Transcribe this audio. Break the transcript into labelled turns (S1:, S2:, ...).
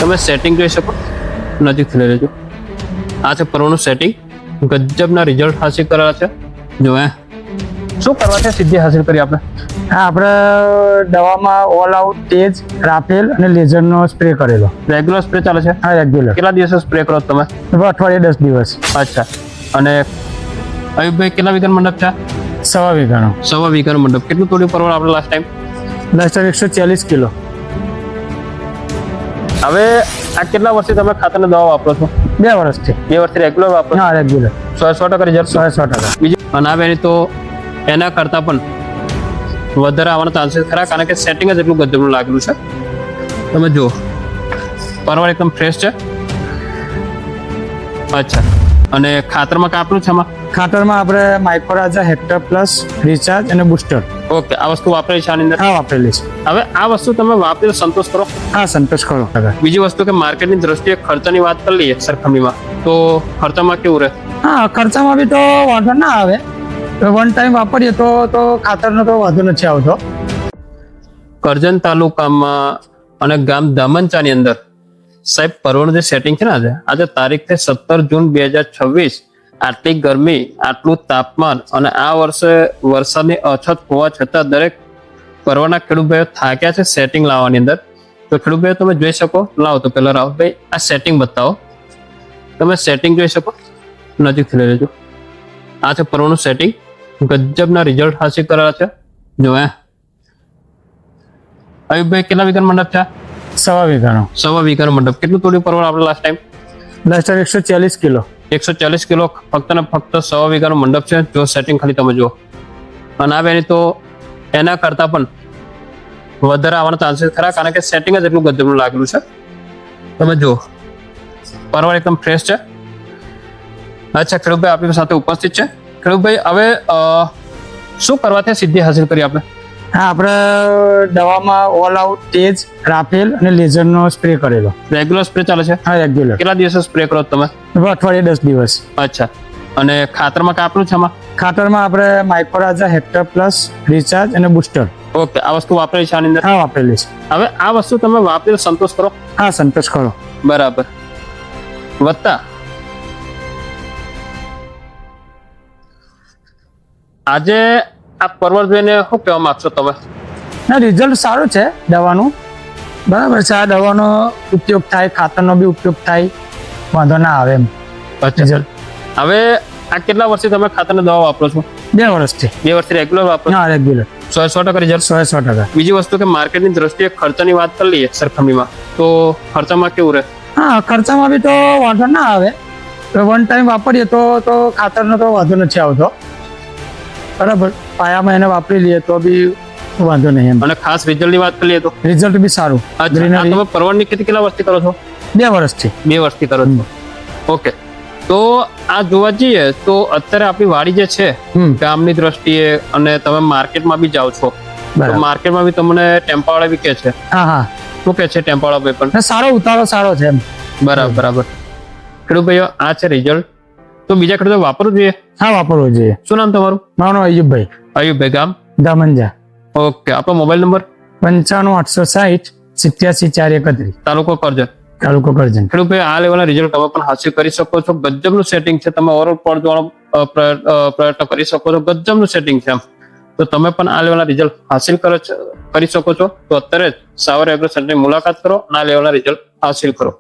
S1: તમે સેટિંગ જોઈ શકો, નજીકથી લઈ લેજો. આ છે પરવાનું સેટિંગ. ગજબના રિઝલ્ટ હાસિલ કરેલા છે. જો શું કરવા છે સિદ્ધિ હાસિલ કરી આપણે?
S2: હા, આપણે દવામાં ઓલ આઉટ, તેજ, રાફેલ અને લેઝરનો સ્પ્રે કરેલો.
S1: રેગ્યુલર સ્પ્રે ચાલે છે?
S2: હા, રેગ્યુલર.
S1: કેટલા દિવસે સ્પ્રે કરો તમે?
S2: અઠવાડિયે 10 દિવસ.
S1: અચ્છા. અને અયુબભાઈ કેટલા વીઘાનો મંડપ છે?
S2: 1.25 વીઘાનો.
S1: 1.25 વીઘાનો મંડપ. કેટલું તોડ્યું પરવળ આપણે લાસ્ટ ટાઈમ?
S2: 140 કિલો.
S1: હવે આ કેટલા વર્ષથી તમે ખાતરની દવા વાપરો છો?
S2: 2 વર્ષથી.
S1: 2 વર્ષથી રેગ્યુલર વાપરો છો?
S2: હા, રેગ્યુલર.
S1: 100% રિઝલ્ટ?
S2: 100%.
S1: બીજું અનાવેની તો એના કરતાં પણ વધારે આવવાના ચાન્સીસ ખરા, કારણ કે સેટિંગ જ એટલું ગજબનું લાગેલું છે. તમે જુઓ, પરવળ એકદમ ફ્રેશ છે. અચ્છા. અને ખાતરમાં કાપલું છે આમાં?
S2: ખાતરમાં આપણે માઇક્રોરાજા, હેક્ટર પ્લસ, રિચાર્જ અને બુસ્ટર.
S1: ઓકે, આ વસ્તુ વાપરેલી છે આની અંદર?
S2: હા, વાપરેલી છે.
S1: હવે આ વસ્તુ તમે વાપરી સંતોષ કરો?
S2: હા, સંતોષ કરો.
S1: બીજી વસ્તુ કે માર્કેટની દ્રષ્ટિએ ખર્ચાની વાત કરી લઈએ સરખામણીમાં, તો ખર્ચામાં કેવું રહે?
S2: હા, ખર્ચામાં બી તો વાંધો ના આવે. વન ટાઈમ વાપરીએ તો ખાતરનો તો વાંધો નથી આવતો.
S1: કરજણ તાલુકામાં અને ગામ દામંચાની અંદર સાહેબ પરવળનું જે સેટિંગ છે ને, આજે તારીખ છે 17 જૂન 2026. આટલી ગરમી, આટલું તાપમાન અને આ વર્ષે વરસાદની અછત હોવા છતાં દરેક પરવળના ખેડૂત ભાઈઓ થાક્યા છે સેટિંગ લાવવાની અંદર. તો ખેડૂત ભાઈઓ તમે જોઈ શકો. લાવો તો પેલા રાહુલભાઈ આ સેટિંગ બતાવો. તમે સેટિંગ જોઈ શકો, નજીકથી લઈ લેજો. આ છે પરવળનું સેટિંગ. ગજબના રિઝલ્ટ હાસિલ કરેલા છે. જો અયુબભાઈ કેટલા વીઘાનો મંડપ છે?
S2: 1.25 વીઘાનો.
S1: 1.25 વીઘાનો મંડપ. કેટલું તોડ્યું પરવળ આપણે લાસ્ટ ટાઈમ?
S2: 140 કિલો.
S1: 140 કિલો. ફક્ત ને ફક્ત 1.25 વીઘાનો મંડપ છે. જો સેટિંગ ખાલી તમે જુઓ. અનાવેની તો એના કરતાં પણ વધારે આવવાના ચાન્સીસ ખરા, કારણ કે સેટિંગ જ એટલું ગજબનું લાગેલું છે. તમે જુઓ, પરવળ એકદમ ફ્રેશ છે. અચ્છા, ખેડૂતભાઈ આપણી સાથે ઉપસ્થિત છે. ખેડૂતભાઈ, હવે શું કરવાથી સિદ્ધિ હાસિલ કરી આપણે?
S2: હા, આપણે દવામાં ઓલ આઉટ, તેજ, રાફેલ અને લેઝરનો સ્પ્રે કરેલો.
S1: રેગ્યુલર સ્પ્રે ચાલે છે?
S2: હા, રેગ્યુલર.
S1: કેટલા દિવસે સ્પ્રે કરો તમે?
S2: અઠવાડિયે 10 દિવસ.
S1: અચ્છા. અને ખાતરમાં કાપલું છે આમાં?
S2: ખાતરમાં આપણે માઇક્રોરાજા, હેક્ટર પ્લસ, રિચાર્જ અને બુસ્ટર.
S1: ઓકે, આ વસ્તુ વાપરેલી છે આની અંદર?
S2: હા, વાપરેલી છે.
S1: હવે આ વસ્તુ તમે વાપરી સંતોષ કરો?
S2: હા, સંતોષ કરો.
S1: બરાબર. વત્તા આજે આ પરવળ જોઈને શું કહેવા માંગશો તમે?
S2: ના, રિઝલ્ટ સારું છે દવાનું. બરાબર છે. આ દવાનો ઉપયોગ થાય, ખાતરનો બી ઉપયોગ થાય, વાંધો ના આવે એમ. રિઝલ્ટ.
S1: હવે આ કેટલા વર્ષથી તમે ખાતરની દવા વાપરો છો?
S2: 2 વર્ષથી.
S1: 2 વર્ષથી રેગ્યુલર વાપરો?
S2: હા, રેગ્યુલર.
S1: 100% રિઝલ્ટ?
S2: 100%.
S1: બીજી વસ્તુ કે માર્કેટની દ્રષ્ટિએ ખર્ચાની વાત કરી લઈએ સરખામણીમાં, તો ખર્ચામાં કેવું રહે?
S2: હા, ખર્ચામાં બી તો વાંધો ના આવે. વન ટાઈમ વાપરીએ તો ખાતરનો તો વાંધો નથી આવતો. બરાબર. પાયામાં એને વાપરી લઈએ તો બી વાંધો નહીં એમ.
S1: અને ખાસ રિઝલ્ટની વાત કરીએ તો
S2: રિઝલ્ટ બી સારું.
S1: ગ્રીનરી. તમે પરવળની ખેતી કેટલા વર્ષથી કરો છો?
S2: 2 વર્ષથી.
S1: 2 વર્ષથી કરો છો. ઓકે. તો આ જોવા જઈએ તો અત્યારે આપણી વાડી જે છે ગામની દ્રષ્ટિએ, અને તમે માર્કેટમાં બી જાઓ છો, તો માર્કેટમાં બી તમને ટેમ્પાવાળા બી કે છે.
S2: હા, હા.
S1: શું કે છે ટેમ્પાવાળા ભાઈ પણ?
S2: સારો ઉતારો સારો છે એમ.
S1: બરાબર, બરાબર. ખેડૂત ભાઈઓ, આ છે રિઝલ્ટ. તો બીજા ખેડૂતો વાપરવું જોઈએ?
S2: હા, વાપરવું જોઈએ.
S1: શું નામ તમારું?
S2: મારું નામ અયુબભાઈ.
S1: અયુબભાઈ, ગામ?
S2: દામંજા.
S1: ઓકે. આપણો મોબાઈલ નંબર?
S2: 95 860 87 431.
S1: તાલુકો કરજણ.
S2: તાલુકો કરજણ.
S1: ખેડૂત ભાઈ, આ લેવલના રિઝલ્ટ તમે પણ હાસિલ કરી શકો છો. ગજબનું સેટિંગ છે. તમે ઓવરઓલ પ્લોટ જોવાનો પ્રયત્ન કરી શકો છો. ગજબનું સેટિંગ છે એમ. તો તમે પણ આ લેવલના રિઝલ્ટ હાસિલ કરી શકો છો. તો અત્યારે જ સાવર એગ્રો સેન્ટરની મુલાકાત કરો અને આ લેવલના રિઝલ્ટ હાસિલ કરો.